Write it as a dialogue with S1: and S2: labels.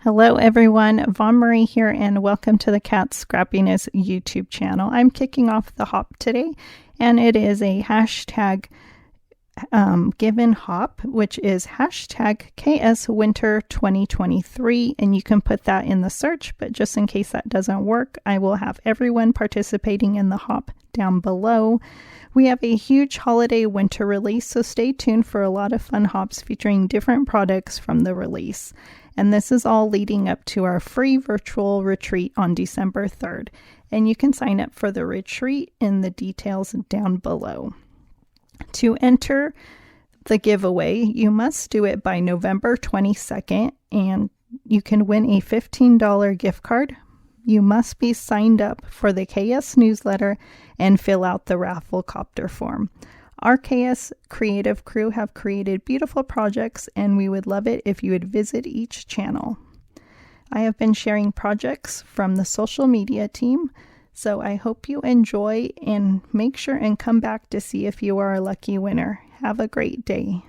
S1: Hello everyone, Von Marie here and welcome to the Cat Scrappiness YouTube channel. I'm kicking off the hop today and it is a hashtag given hop, which is hashtag KS Winter 2023, and you can put that in the search, but just in case that doesn't work, I will have everyone participating in the hop down below. We have a huge holiday winter release, so stay tuned for a lot of fun hops featuring different products from the release. And this is all leading up to our free virtual retreat on December 3rd. And you can sign up for the retreat in the details down below. To enter the giveaway, you must do it by November 22nd, and you can win a $15 gift card. You must be signed up for the KS newsletter and fill out the raffle copter form. Our KS creative crew have created beautiful projects, and we would love it if you would visit each channel. I have been sharing projects from the social media team, so I hope you enjoy and make sure and come back to see if you are a lucky winner. Have a great day.